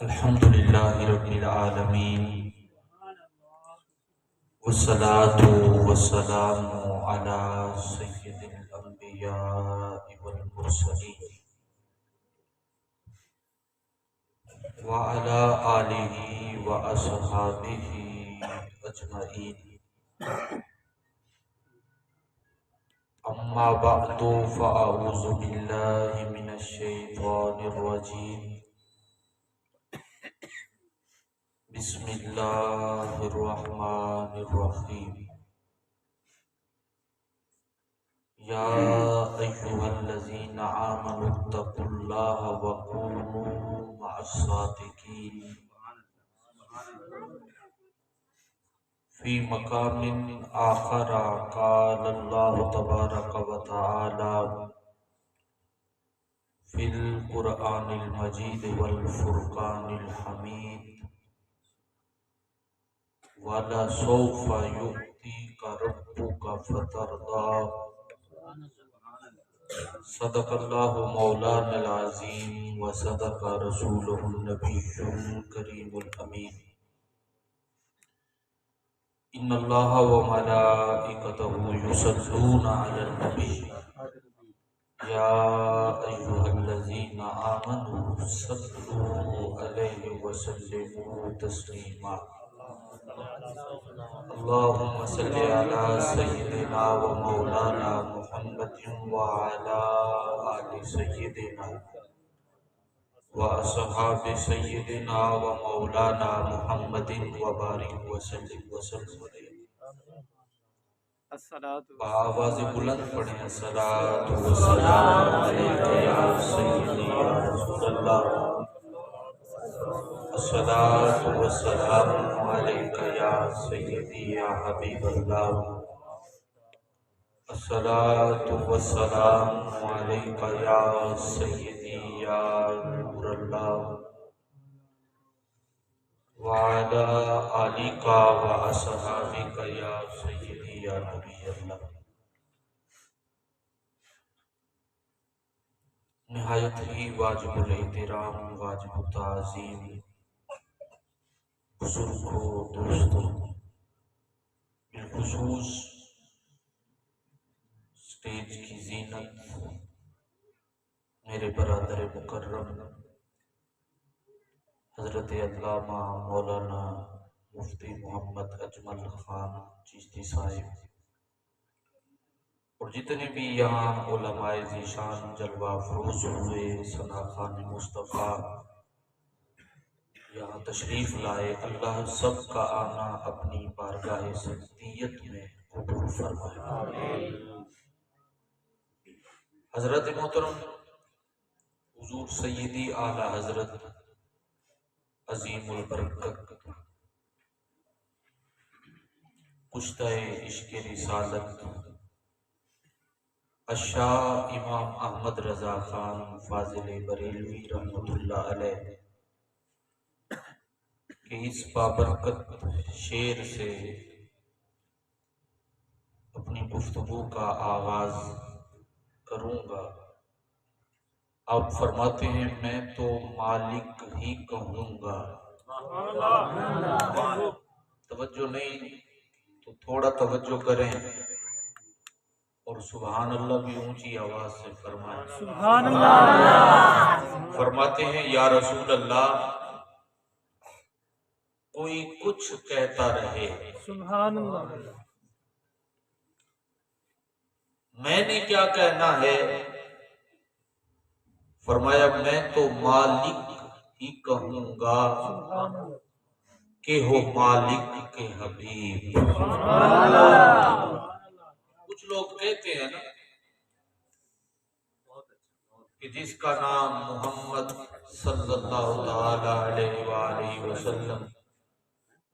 الحمد للہ رب العالمین والصلاة والسلام علی سید الانبیاء والمرسلین وعلی آلہ واصحابہ اجمعین، اما بعد فاعوذ باللہ من الشیطان الرجیم، بسم اللہ الرحمن الرحیم۔ یا ایھا الذین آمنوا اتقوا اللہ وکونوا مع الصادقین، فی مقام آخر قال اللہ تبارک و تعالی فی القرآن المجید والفرقان الحمید، وَلَسَوْفَ يُؤْتِيكَ رَبُّكَ فَتَرْضَىٰ۔ صدق اللہ مولانا العظیم وصدق رسولہ النبی الکریم الامین۔ ان اللہ وملائکتہ یصلون علی النبی یا ایھا الذین آمنوا صلوا علیہ وسلموا تسلیما۔ اللہم صلی علی سیدنا و مولانا محمد وعلی آل سیدنا و اصحاب سیدنا و مولانا محمد وبارک وسلم علیہ۔ بآواز بلند پڑھیں الصلاۃ والسلام علیک یا سیدی یا رسول اللہ، الصلاۃ والسلام علیک یا سیدی یا حبیب اللہ، الصلاۃ والسلام علیک یا سیدی یا نور اللہ، وعلی آلک و اصحابک یا سیدی یا نبی اللہ۔ نہایت ہی واجب الاحترام، واجب التعظیم بزرگوں، دوستوں، بالخصوص سٹیج کی زینت میرے برادر مکرم حضرت علامہ مولانا مفتی محمد اجمل خان چشتی صاحب، اور جتنے بھی یہاں علماء ذیشان جلوہ افروز ہوئے، ثنا خوان مصطفیٰ یہاں تشریف لائے، اللہ سب کا آنا اپنی بارگاہ سنتیت میں قبول فرمائے۔ حضرت محترم حضور سیدی اعلیٰ حضرت عظیم البرکت کشتہ عشق رسالت الشاہ امام احمد رضا خان فاضل بریلوی رحمۃ اللہ علیہ کہ اس بابرکت شعر سے اپنی گفتگو کا آغاز کروں گا۔ آپ فرماتے ہیں میں تو مالک ہی کہوں گا۔ توجہ نہیں تو تھوڑا توجہ کریں اور سبحان اللہ بھی اونچی آواز سے فرمائیں۔ سبحان اللہ۔ فرماتے ہیں یا رسول اللہ کوئی کچھ کہتا رہے، سبحان اللہ، میں نے کیا کہنا ہے؟ فرمایا میں تو مالک ہی کہوں گا کہ ہو مالک کے حبیب۔ کچھ لوگ کہتے ہیں نا کہ جس کا نام محمد صلی اللہ علیہ وآلہ وسلم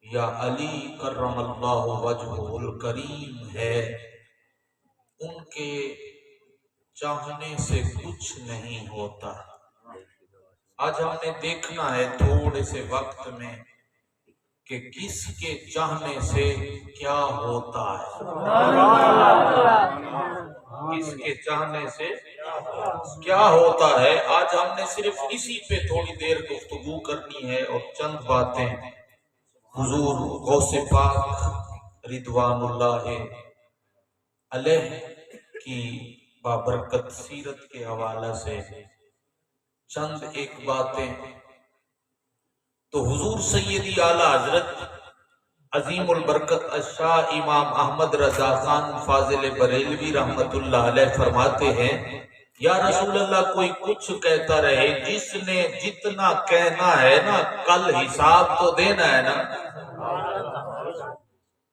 یا علی کرم اللہ وجہہ الکریم ہے، ان کے چاہنے سے کچھ نہیں ہوتا۔ آج ہم نے دیکھنا ہے تھوڑے سے وقت میں کہ کس کے چاہنے سے کیا ہوتا ہے، کس کے چاہنے سے کیا ہوتا ہے؟ آج ہم نے صرف اسی پہ تھوڑی دیر گفتگو کرنی ہے اور چند باتیں حضور غوث پاک رضوان اللہ علیہ کی بابرکت سیرت کے حوالے سے چند ایک باتیں. تو حضور سیدی اعلی حضرت عظیم البرکت الشاہ امام احمد رضا خان فاضل بریلوی رحمت اللہ علیہ فرماتے ہیں، یا رسول اللہ کوئی کچھ کہتا رہے، جس نے جتنا کہنا ہے نا کل حساب تو دینا ہے نا.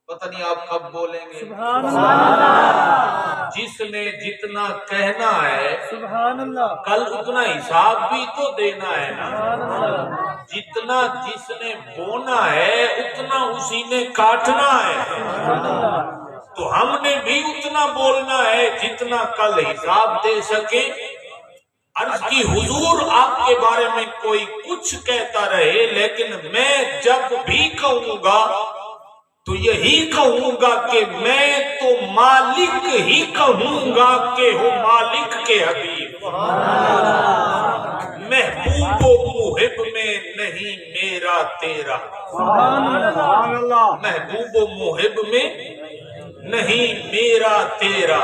پتہ نہیں آپ کب بولیں گے. سبحان اللہ. جس نے جتنا کہنا ہے سبحان اللہ کل اتنا حساب بھی تو دینا ہے نا. جتنا جس نے بونا ہے اتنا اسی نے کاٹنا ہے. تو ہم نے بھی اتنا بولنا ہے جتنا کل حساب دے سکے. عرض کی حضور آپ کے بارے میں کوئی کچھ کہتا رہے، لیکن میں جب بھی کہوں گا تو یہی کہوں گا کہ میں تو مالک ہی کہوں گا کہ ہو مالک کے حبیب. محبوب و محب میں نہیں میرا تیرا. محبوب و محب میں نہیں میرا تیرا.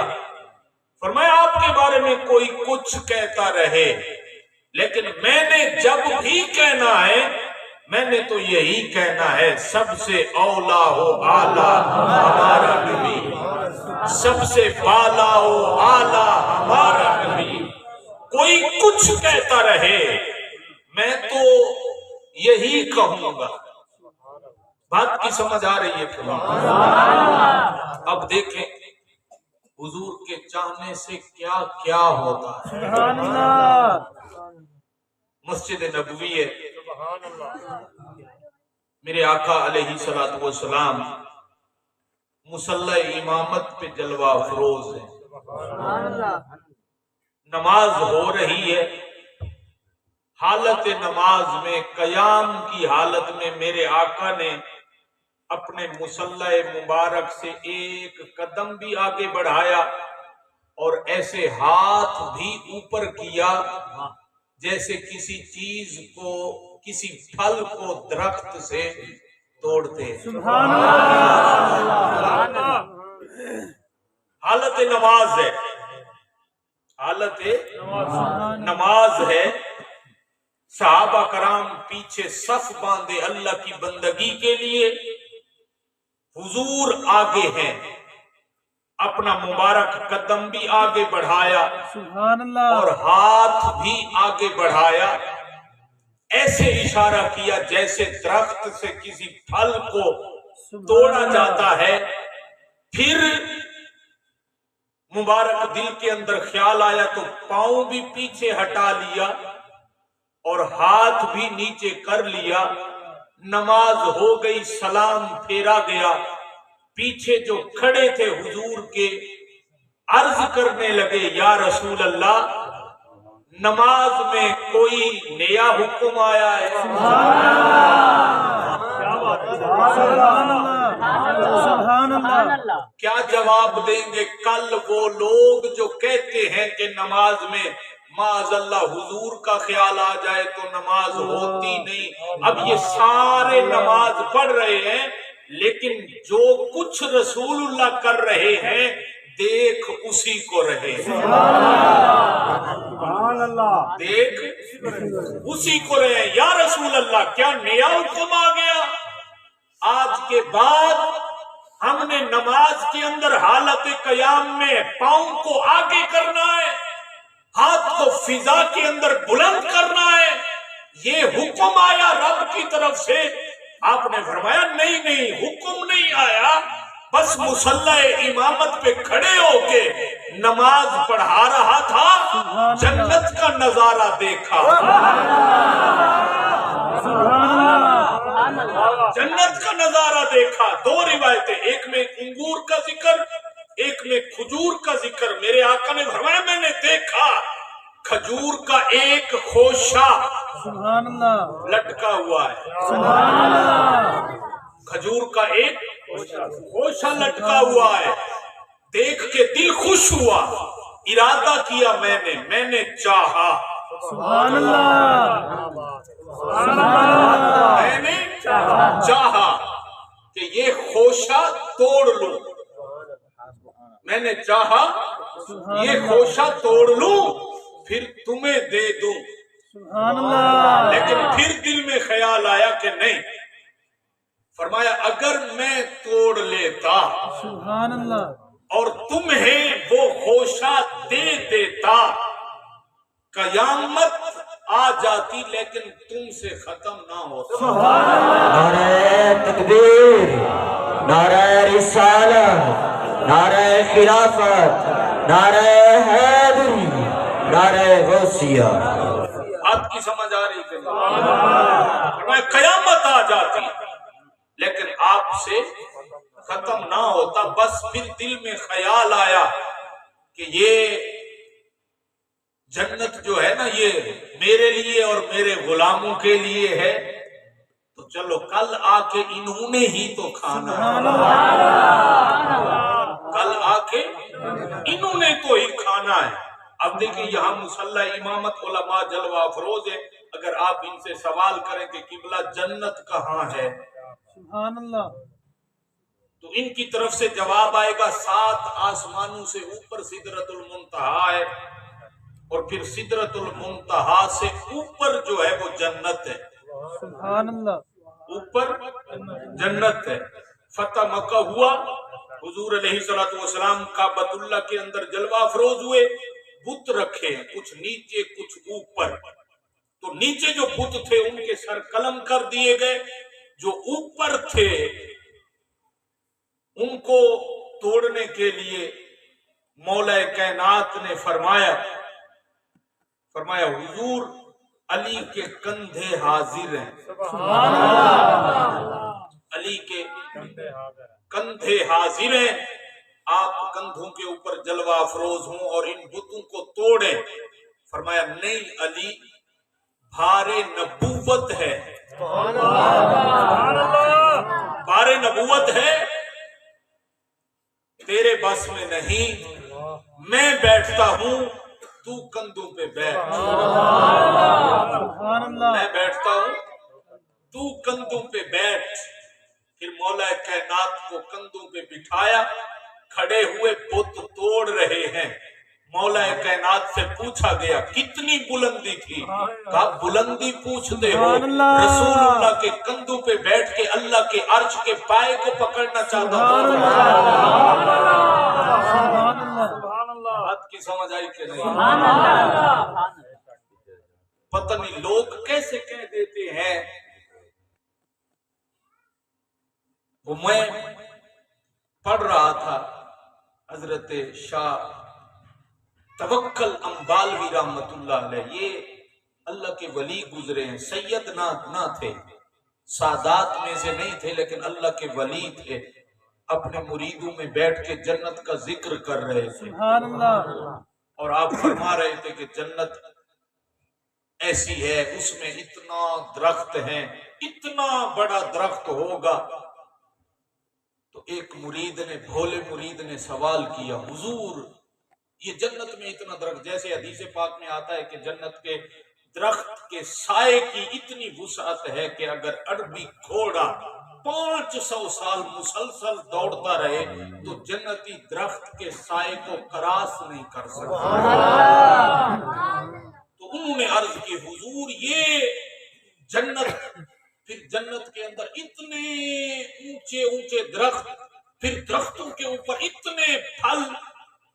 فرمایا آپ کے بارے میں کوئی کچھ کہتا رہے، لیکن میں نے جب بھی کہنا ہے میں نے تو یہی کہنا ہے، سب سے اولا ہو اعلیٰ ہمارا نبی، سب سے بالا ہو اعلیٰ ہمارا نبی. کوئی کچھ کہتا رہے میں تو یہی کہوں گا. بات کی سمجھ آ رہی ہے؟ اب دیکھیں حضور کے چاہنے سے کیا کیا ہوتا ہے. مسجد نبوی ہے، میرے آقا علیہ الصلوۃ والسلام مصلی امامت پہ جلوہ افروز ہے. نماز ہو رہی ہے، حالت نماز میں قیام کی حالت میں میرے آقا نے اپنے مصلی مبارک سے ایک قدم بھی آگے بڑھایا اور ایسے ہاتھ بھی اوپر کیا جیسے کسی چیز کو، کسی پھل کو درخت سے توڑتے. سبحان اللہ. حالت نماز ہے، حالت نماز ہے. صحابہ کرام پیچھے صف باندھے اللہ کی بندگی کے لیے، حضور آگے ہیں، اپنا مبارک قدم بھی آگے بڑھایا سبحان اللہ اور ہاتھ بھی آگے بڑھایا. ایسے اشارہ کیا جیسے درخت سے کسی پھل کو توڑا جاتا ہے. پھر مبارک دل کے اندر خیال آیا تو پاؤں بھی پیچھے ہٹا لیا اور ہاتھ بھی نیچے کر لیا. نماز ہو گئی، سلام پھیرا گیا. پیچھے جو کھڑے تھے حضور کے عرض کرنے لگے، یا رسول اللہ نماز میں کوئی نیا حکم آیا ہے؟ کیا جواب دیں گے کل وہ لوگ جو کہتے ہیں کہ نماز میں معاذ اللہ حضور کا خیال آ جائے تو نماز ہوتی نہیں؟ اب یہ سارے نماز پڑھ رہے ہیں لیکن جو کچھ رسول اللہ کر رہے ہیں دیکھ اسی کو رہے ہیں. دیکھ اسی کو رہے ہیں. یا رسول اللہ کیا نیا حکم آ گیا؟ آج کے بعد ہم نے نماز کے اندر حالت قیام میں پاؤں کو آگے کرنا ہے، ہاتھ کو فضا کے اندر بلند کرنا ہے. یہ حکم آیا رب کی طرف سے. آپ نے فرمایا نہیں نہیں، حکم نہیں آیا، بس مصلی امامت پہ کھڑے ہو کے نماز پڑھا رہا تھا، جنت کا نظارہ دیکھا. جنت کا نظارہ دیکھا. دو روایتیں، ایک میں انگور کا ذکر، ایک میں کھجور کا ذکر. میرے آقا نے فرمایا میں نے دیکھا کھجور کا ایک خوشہ سبحان اللہ لٹکا ہوا ہے. سبحان اللہ. کھجور کا ایک خوشہ لٹکا ہوا ہے. دیکھ کے دل خوش ہوا. ارادہ کیا میں نے چاہا، سبحان اللہ، میں نے چاہا کہ یہ خوشہ توڑ لوں، میں نے چاہا یہ خوشہ توڑ لوں پھر تمہیں دے دوں، سبحان اللہ، لیکن پھر دل میں خیال آیا کہ نہیں، فرمایا اگر میں توڑ لیتا سبحان اللہ، اور تمہیں وہ خوشہ دے دیتا، قیامت آ جاتی لیکن تم سے ختم نہ ہوتا۔ نعرہ تکبیر، نعرہ رسالت، نعرہ خلافت، نعرہ حیدری، نعرہ غوثیہ۔ بات کی سمجھ آ رہی کہ نہیں؟ قیامت آ جاتی لیکن آپ سے ختم نہ ہوتا، بس پھر دل میں خیال آیا کہ یہ جنت جو ہے نا یہ میرے لیے اور میرے غلاموں کے لیے ہے، تو چلو کل آ کے انہوں نے ہی تو کھانا ہے، کل آ کے انہوں نے تو ہی کھانا ہے۔ اب دیکھیں یہاں مصلی امامت علماء جلوہ افروز ہے، اگر آپ ان سے سوال کریں کہ قبلہ جنت کہاں ہے سبحان اللہ، تو ان کی طرف سے جواب آئے گا 7 آسمانوں سے اوپر سدرۃ المنتہا ہے، اور پھر سدرۃ المنتہا سے اوپر جو ہے وہ جنت ہے، سبحان اللہ، اوپر جنت ہے۔ فتح مکہ ہوا، حضور علیہ الصلوۃ والسلام کعبۃ اللہ کے اندر جلوہ افروز ہوئے، بت رکھے ہیں، کچھ نیچے کچھ اوپر، تو نیچے جو بت تھے ان کے سر قلم کر دیے گئے، جو اوپر تھے ان کو توڑنے کے لیے مولا کائنات نے فرمایا حضور علی کے کندھے حاضر ہیں، علی کے کندھے حاضر ہیں، آپ کندھوں کے اوپر جلوہ افروز ہوں اور ان بتوں کو توڑیں۔ فرمایا نہیں علی، بھار نبوت ہے، بھار نبوت ہے، تیرے بس میں نہیں، میں بیٹھتا ہوں تو کندھوں پہ بیٹھ، سبحان اللہ، میں بیٹھتا ہوں تو کندھوں پہ بیٹھ۔ پھر مولا کائنات کو کندھوں پہ بٹھایا، کھڑے ہوئے بت توڑ رہے ہیں۔ مولا کائنات سے پوچھا گیا کتنی بلندی تھی، کہا بلندی پوچھتے ہو، رسول اللہ کے کندھوں پہ بیٹھ کے اللہ کے عرش کے پائے کو پکڑنا چاہتا ہوں۔ بات کی سمجھ آئی کہ نہیں؟ پتہ نہیں لوگ کیسے کہہ دیتے ہیں۔ وہ میں پڑھ رہا تھا حضرت شاہ توکل امبالوی رحمت اللہ علیہ، یہ اللہ کے ولی گزرے ہیں، سید نہ تھے، سادات میں سے نہیں تھے، لیکن اللہ کے ولی تھے، اپنے مریدوں میں بیٹھ کے جنت کا ذکر کر رہے تھے، سبحان اللہ، اور آپ فرما رہے تھے کہ جنت ایسی ہے، اس میں اتنا درخت ہیں، اتنا بڑا درخت ہوگا۔ تو ایک مرید نے، بھولے مرید نے سوال کیا، حضور یہ جنت میں اتنا درخت، جیسے حدیث پاک میں آتا ہے کہ جنت کے درخت کے سائے کی اتنی وسعت ہے کہ اگر عربی گھوڑا 500 سال مسلسل دوڑتا رہے تو جنتی درخت کے سائے کو کراس نہیں کر سکتا۔ تو انہوں نے عرض کی حضور یہ جنت، پھر جنت کے اندر اتنے اونچے اونچے درخت، پھر درختوں کے اوپر اتنے پھل،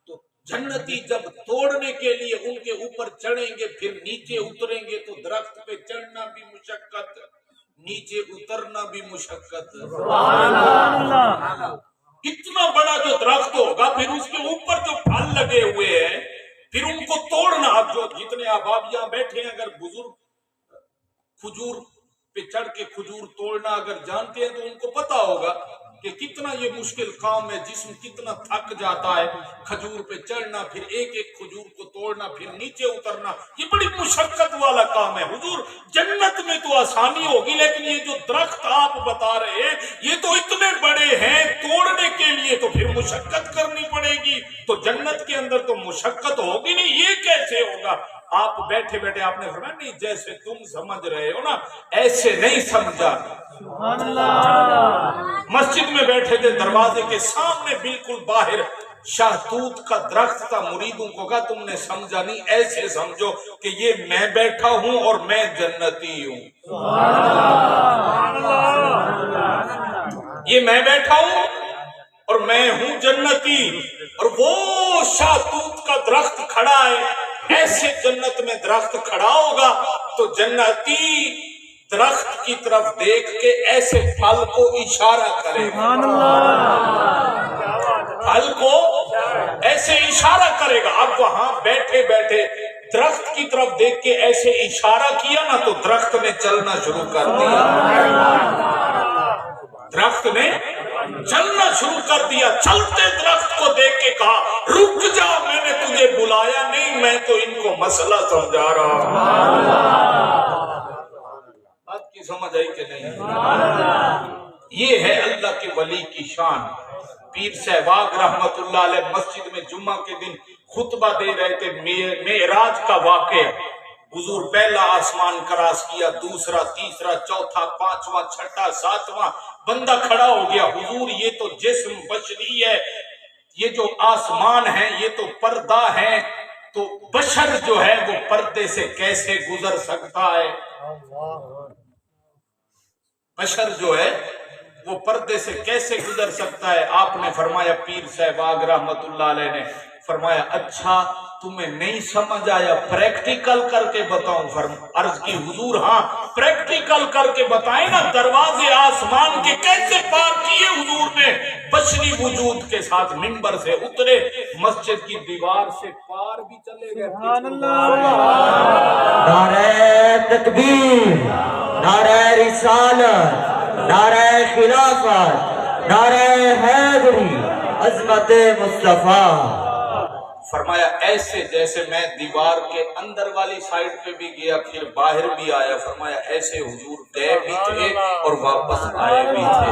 تو جنتی جب توڑنے کے لیے ان کے اوپر چڑھیں گے پھر نیچے اتریں گے تو درخت پہ چڑھنا بھی مشقت، نیچے اترنا بھی مشقت۔ اتنا بڑا جو درخت ہوگا پھر اس کے اوپر جو پھل لگے ہوئے ہیں پھر ان کو توڑنا، اب جو جتنے احباب یہاں بیٹھے ہیں اگر بزرگ کھجور پہ چڑھ کے کھجور توڑنا اگر جانتے ہیں تو ان کو پتا ہوگا کہ کتنا یہ مشکل کام ہے، جسم کتنا تھک جاتا ہے، کھجور پہ چڑھنا، پھر ایک ایک کھجور کو توڑنا، پھر نیچے اترنا، یہ بڑی مشقت والا کام ہے۔ حضور جنت میں تو آسانی ہوگی، لیکن یہ جو درخت آپ بتا رہے ہیں یہ تو اتنے بڑے ہیں، توڑنے کے لیے تو پھر مشقت کرنی پڑے گی، تو جنت کے اندر تو مشقت ہوگی نہیں، یہ کیسے ہوگا؟ آپ بیٹھے بیٹھے آپ نے فرمایا نہیں جیسے تم سمجھ رہے ہو نا ایسے نہیں سمجھا۔ سبحان اللہ مسجد میں بیٹھے تھے، دروازے کے سامنے بالکل باہر شاہتوت کا درخت تھا، مریدوں کو کہا تم نے سمجھا نہیں، ایسے سمجھو کہ یہ میں بیٹھا ہوں اور میں جنتی ہوں، یہ میں بیٹھا ہوں اور میں ہوں جنتی، اور وہ شاہتوت کا درخت کھڑا ہے، ایسے جنت میں درخت کھڑا ہوگا تو جنتی درخت کی طرف دیکھ کے ایسے پھل کو اشارہ کرے گا، سبحان اللہ پھل کو ایسے اشارہ کرے گا۔ اب وہاں بیٹھے بیٹھے درخت کی طرف دیکھ کے ایسے اشارہ کیا نا تو درخت نے چلنا شروع کر دیا، درخت نے چلنا شروع کر دیا۔ چلتے درخت کو دیکھ کے کہا رک جا، میں نے تجھے بلایا نہیں، میں تو ان کو مسئلہ سمجھا رہا ہوں۔ بات کی سمجھ آئی کہ نہیں؟ یہ ہے اللہ کے ولی کی شان۔ پیر سہواگ رحمت اللہ علیہ مسجد میں جمعہ کے دن خطبہ دے رہے تھے، معراج کا واقعہ، حضور پہلا آسمان کراس کیا، دوسرا، تیسرا، چوتھا، پانچواں، چھٹا، ساتواں، بندہ کھڑا ہو گیا، حضور یہ تو جسم بشری ہے، یہ جو آسمان ہے یہ تو پردہ ہے، تو بشر جو ہے وہ پردے سے کیسے گزر سکتا ہے؟ بشر جو ہے وہ پردے سے کیسے گزر سکتا ہے؟ آپ نے فرمایا، پیر سہواگ رحمت اللہ علیہ نے فرمایا اچھا تمہیں نہیں سمجھ آیا، پریکٹیکل کر کے بتاؤں؟ عرض کی حضور ہاں پریکٹیکل کر کے بتائیں نا، دروازے آسمان کے کیسے پار کیے حضور نے؟ بشری وجود کے ساتھ منبر سے اترے، مسجد کی دیوار سے پار بھی چلے گئے۔ سبحان اللہ نعرہ تکبیر، نعرہ رسالت، نعرہ خلافت، نعرہ حیدری، عظمت مصطفیٰ۔ فرمایا ایسے جیسے میں دیوار کے اندر والی سائڈ پہ بھی گیا پھر باہر بھی آیا، فرمایا ایسے حضور گئے بھی تھے اور واپس آئے بھی تھے۔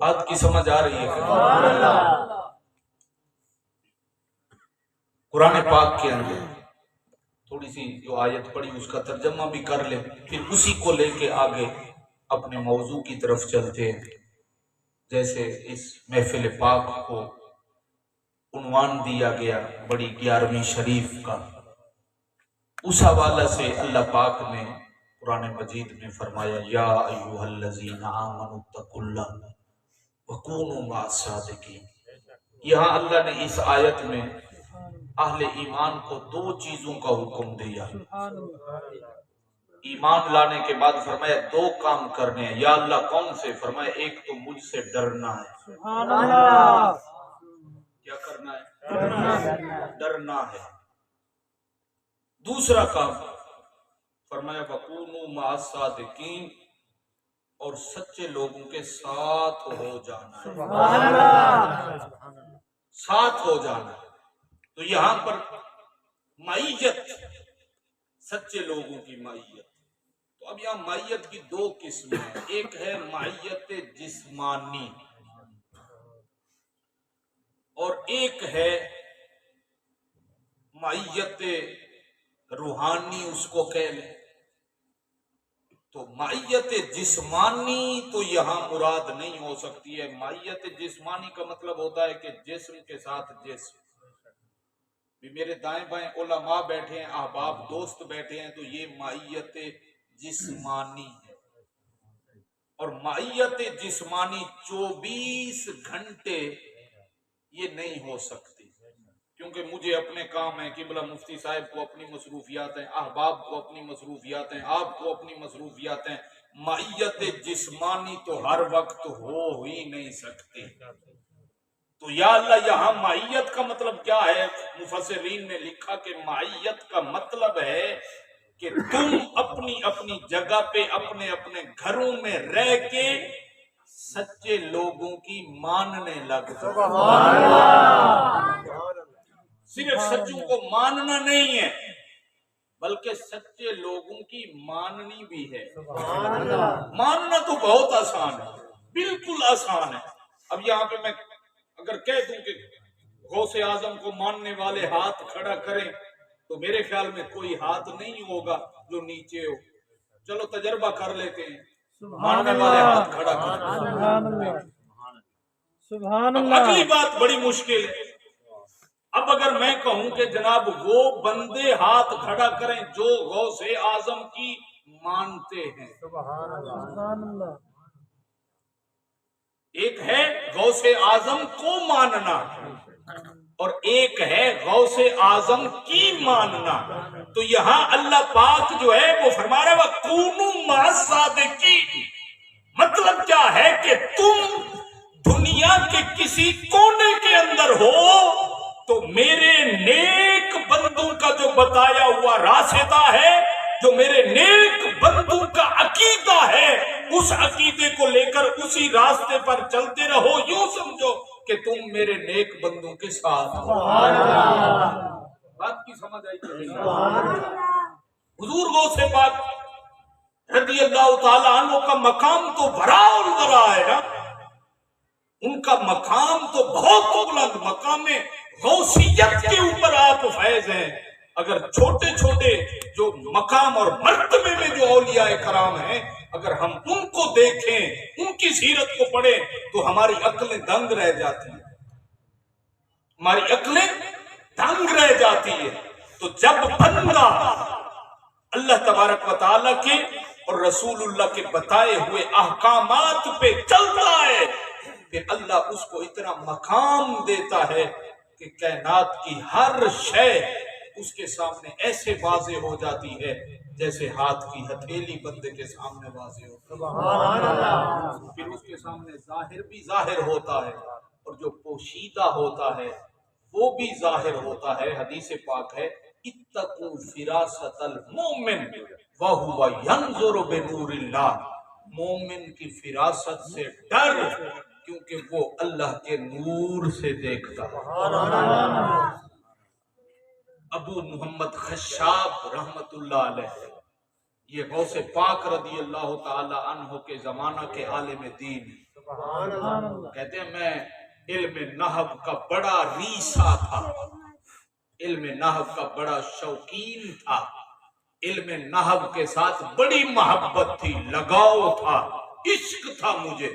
بات کی سمجھ آ رہی ہے؟ قرآن پاک کے اندر تھوڑی سی جو آیت پڑھی اس کا ترجمہ بھی کر لیں، پھر اسی کو لے کے آگے اپنے موضوع کی طرف چلتے ہیں۔ جیسے اس محفل پاک کو عنوان دیا گیا بڑی 11ویں شریف کا، اس حوالے سے اللہ پاک نے قرآن مجید میں فرمایا یا ایھا الذین آمنوا اتقوا اللہ وکونوا مع الصادقین۔ یہاں اللہ نے اس آیت میں اہل ایمان کو دو چیزوں کا حکم دیا۔ سبحان اللہ ایمان لانے کے بعد فرمایا دو کام کرنے ہیں۔ یا اللہ کون سے؟ فرمایا ایک تو مجھ سے ڈرنا ہے۔ سبحان اللہ کیا کرنا ہے؟ ڈرنا ہے۔ دوسرا کام فرمایا وَكُونُوا مَعَ الصَّادِقِينَ، اور سچے لوگوں کے ساتھ ہو جانا ہے، سبحان اللہ ساتھ ہو جانا ہے۔ تو یہاں پر معیت، سچے لوگوں کی معیت، تو اب یہاں معیت کی دو قسمیں ہیں، ایک ہے معیت جسمانی اور ایک ہے معیت روحانی، اس کو کہہ لیں۔ تو معیت جسمانی تو یہاں مراد نہیں ہو سکتی ہے۔ معیت جسمانی کا مطلب ہوتا ہے کہ جسم کے ساتھ جسم، بھی میرے دائیں بائیں علماء بیٹھے ہیں، احباب دوست بیٹھے ہیں، تو یہ معیت جسمانی ہے۔ اور معیت جسمانی 24 گھنٹے یہ نہیں ہو سکتی، کیونکہ مجھے اپنے کام ہیں، قبلہ مفتی صاحب کو اپنی مصروفیات ہیں، احباب کو اپنی مصروفیات ہیں، آپ کو اپنی مصروفیات ہیں۔ معیت جسمانی تو ہر وقت ہو ہی نہیں سکتی۔ تو یا اللہ یہاں معیت کا مطلب کیا ہے؟ مفسرین نے لکھا کہ معیت کا مطلب ہے کہ تم اپنی اپنی جگہ پہ اپنے اپنے گھروں میں رہ کے سچے لوگوں کی ماننے لگ جاؤ۔ صرف سچوں کو ماننا نہیں ہے بلکہ سچے لوگوں کی ماننی بھی ہے۔ ماننا تو بہت آسان ہے، بالکل آسان ہے۔ اب یہاں پہ میں اگر کہہ دوں کہ غوث اعظم کو ماننے والے ہاتھ کھڑا کریں تو میرے خیال میں کوئی ہاتھ نہیں ہوگا جو نیچے ہو. چلو تجربہ کر لیتے ہیں. سبحان ماننے والے اللہ. ہاتھ کھڑا کریں. سبحان اللہ. سبحان اب اللہ. اگلی بات بڑی مشکل ہے. اب اگر میں کہوں کہ جناب وہ بندے ہاتھ کھڑا کریں جو غوث اعظم کی مانتے ہیں. سبحان اللہ. ایک ہے غوث اعظم کو ماننا اور ایک ہے غوث اعظم کی ماننا. تو یہاں اللہ پاک جو ہے وہ فرما رہا ہے وَكُونُوا مَعَ الصَّادِقِينَ. مطلب کیا ہے کہ تم دنیا کے کسی کونے کے اندر ہو تو میرے نیک بندوں کا جو بتایا ہوا راستہ ہے، جو میرے نیک بندوں کا عقیدہ ہے، اس عقیدے کو لے کر اسی راستے پر چلتے رہو. یوں سمجھو کہ تم میرے نیک بندوں کے ساتھ ہو. بات کی سمجھ آئی کہ نہیں؟ حضور غوث پاک رضی اللہ تعالی عنہ کا مقام تو بڑا البرا ہے نا. ان کا مقام تو بہت بلند مقام ہے. غوثیت کے اوپر آپ فیض ہیں. اگر چھوٹے چھوٹے جو مقام اور مرتبے میں جو اولیاء کرام ہیں، اگر ہم ان کو دیکھیں، ان کی سیرت کو پڑھیں تو ہماری عقلیں دنگ رہ جاتی ہیں. ہماری عقلیں دنگ رہ جاتی ہے. تو جب بندہ اللہ تبارک و تعالیٰ کے اور رسول اللہ کے بتائے ہوئے احکامات پہ چلتا ہے، پھر اللہ اس کو اتنا مقام دیتا ہے کہ کائنات کی ہر شے اس کے سامنے ایسے واضح ہو جاتی ہے جیسے ہاتھ کی ہتھیلی بندے کے سامنے واضح ہوتی ہے. پھر اس کے سامنے ظاہر بھی ظاہر ہوتا ہے اور جو پوشیدہ ہوتا ہے وہ بھی ظاہر ہوتا ہے. حدیث پاک ہے اتقوا فراست المؤمن وهو ينظر بنور اللہ. مومن کی فراست سے ڈر کیونکہ وہ اللہ کے نور سے دیکھتا ہے. ابو محمد خشاب رحمت اللہ علیہ یہ غوث پاک رضی اللہ تعالی عنہ کے زمانہ کے عالم دین کہتے ہیں میں علم نحو کا بڑا ریسا تھا، علم نحو کا بڑا شوقین تھا، علم نحو کے ساتھ بڑی محبت تھی، لگاؤ تھا، عشق تھا. مجھے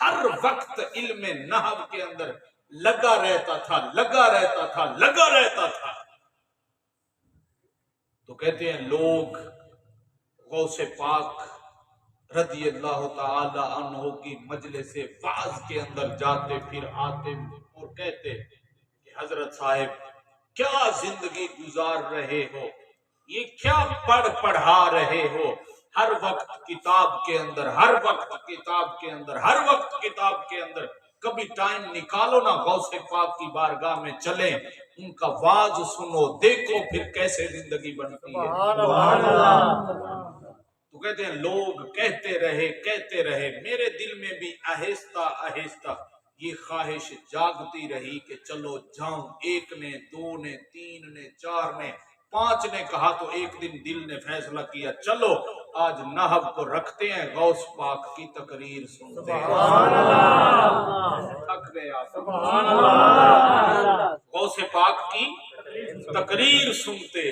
ہر وقت علم نحو کے اندر لگا رہتا تھا، لگا رہتا تھا، لگا رہتا تھا. تو کہتے ہیں لوگ غوث پاک رضی اللہ تعالی عنہ کی مجلس وعظ کے اندر جاتے پھر آتے اور کہتے کہ حضرت صاحب کیا زندگی گزار رہے ہو، یہ کیا پڑھا رہے ہو، ہر وقت کتاب کے اندر، ہر وقت کتاب کے اندر، ہر وقت کتاب کے اندر. کبھی ٹائم نکالو نا غوث پاک کی بارگاہ میں چلیں، ان کا واز سنو، دیکھو پھر کیسے زندگی بنتی ہے. تو کہتے ہیں لوگ کہتے رہے میرے دل میں بھی آہستہ آہستہ یہ خواہش جاگتی رہی کہ چلو جاؤں. ایک نے، دو نے، تین نے، چار نے، پانچ نے کہا تو ایک دن دل نے فیصلہ کیا چلو آج نحو کو رکھتے ہیں، غوث پاک کی تقریر سنتے ہیں. تھک گئے آپ، غوث پاک کی تقریر سنتے.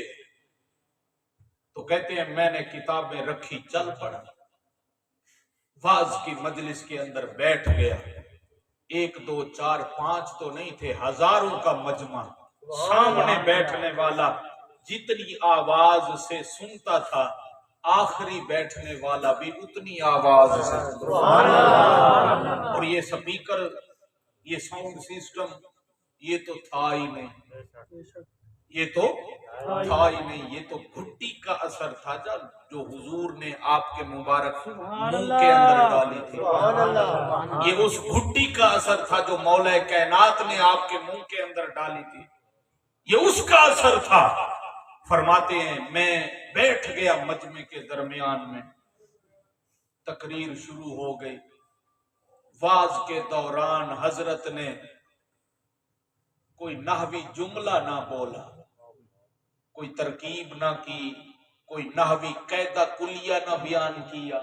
تو کہتے ہیں میں نے کتابیں رکھی، چل پڑا، واز کی مجلس کے اندر بیٹھ گیا. ایک دو چار پانچ تو نہیں تھے، ہزاروں کا مجمع. سامنے بیٹھنے والا جتنی آواز سے سنتا تھا، آخری بیٹھنے والا بھی اتنی آواز سے. اور یہ سپیکر، یہ ساؤنڈ سسٹم یہ تو تھا ہی نہیں، یہ تو تھا ہی نہیں، یہ تو گھٹی کا اثر تھا جو حضور نے آپ کے مبارک منہ کے اندر ڈالی تھی. یہ اس گھٹی کا اثر تھا جو مولا کائنات نے آپ کے منہ کے اندر ڈالی تھی، یہ اس کا اثر تھا. فرماتے ہیں میں بیٹھ گیا مجمع کے درمیان میں، تقریر شروع ہو گئی. واز کے دوران حضرت نے کوئی نحوی جملہ نہ بولا، کوئی ترکیب نہ کی، کوئی نحوی قاعدہ کلیہ نہ بیان کیا.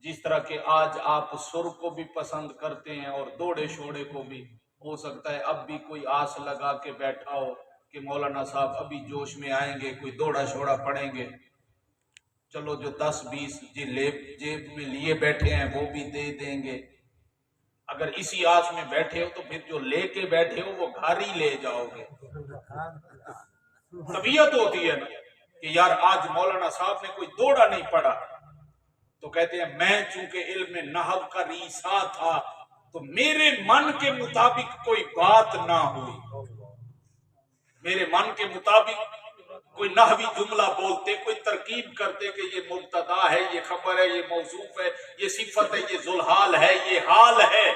جس طرح کہ آج آپ سر کو بھی پسند کرتے ہیں اور دوڑے شوڑے کو بھی. ہو سکتا ہے اب بھی کوئی آس لگا کے بیٹھا ہو کہ مولانا صاحب ابھی جوش میں آئیں گے، کوئی دوڑا شوڑا پڑیں گے، چلو جو 10-20 جیب میں لیے بیٹھے ہیں وہ بھی دے دیں گے۔ اگر اسی آس میں بیٹھے ہو تو پھر جو لے کے بیٹھے ہو وہ گھر ہی لے جاؤ گے۔ طبیعت ہوتی ہے نا کہ یار آج مولانا صاحب نے کوئی دوڑا نہیں پڑا، تو کہتے ہیں میں چونکہ علم نحو کا ریسا تھا تو میرے من کے مطابق کوئی بات نہ ہوئی، میرے من کے مطابق کوئی نحوی جملہ بولتے، کوئی ترکیب کرتے کہ یہ مبتدا ہے، یہ خبر ہے، یہ موصوف ہے، یہ صفت ہے، یہ ذوالحال ہے، یہ حال ہے،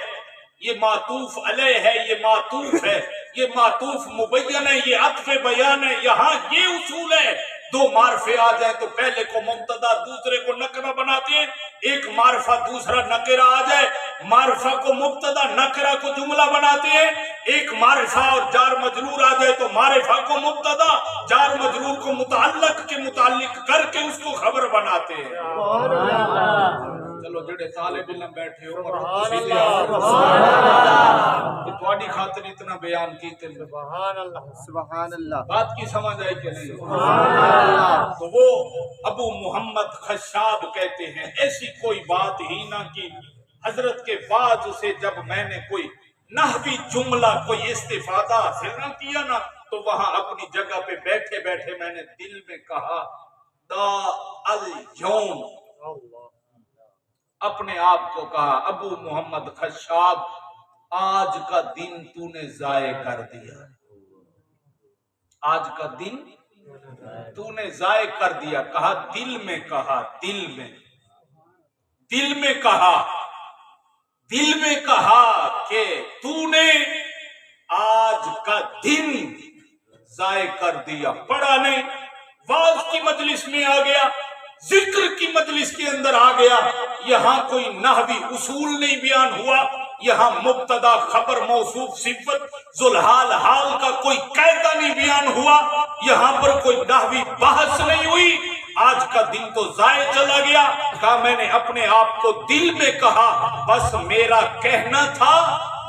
یہ معطوف علیہ ہے، یہ معطوف ہے، یہ معطوف مبین ہے، یہ عطف بیان ہے۔ یہاں یہ اصول ہے، دو معرفے آ جائیں تو پہلے کو مبتدا دوسرے کو نکرہ بناتے ہیں، ایک معرفہ دوسرا نکرہ آ جائے معرفہ کو مبتدا نکرہ کو جملہ بناتے ہیں، ایک معرفہ اور جار مجرور آ جائے تو معرفہ کو مبتدا جار مجرور کو متعلق کے متعلق کر کے اس کو خبر بناتے ہیں۔ چلو جڑے طالب علم بیٹھے ہو تھوڑی خاطر اتنا بیان کیتے ہیں، سبحان اللہ، بات کی سمجھ آئی کہ نہیں؟ تو وہ ابو محمد خشاب کہتے ہیں ایسی کوئی بات ہی نہ کی حضرت کے بعد سے جب میں نے کوئی نحوی جملہ کوئی استفادہ حاصل نہ کیا نا تو وہاں اپنی جگہ پہ بیٹھے بیٹھے میں نے دل میں کہا دا الیوم، اپنے آپ کو کہا ابو محمد خشاب آج کا دن تو نے ضائع کر دیا، آج کا دن تو نے ضائع کر دیا۔ کہا دل میں، کہا دل میں، دل میں کہا، دل میں کہا کہ تو نے آج کا دن ضائع کر دیا۔ پڑھا نہیں، واز کی مجلس میں آ گیا، ذکر کی مجلس کے اندر آ گیا، یہاں کوئی نحوی اصول نہیں بیان ہوا، یہاں مبتدا خبر موصوف صفت ذوالحال حال کا کوئی قاعدہ نہیں بیان ہوا، یہاں پر کوئی نحوی بحث نہیں ہوئی، آج کا دن تو ضائع چلا گیا۔ کہا میں نے اپنے آپ کو دل میں کہا بس میرا کہنا تھا،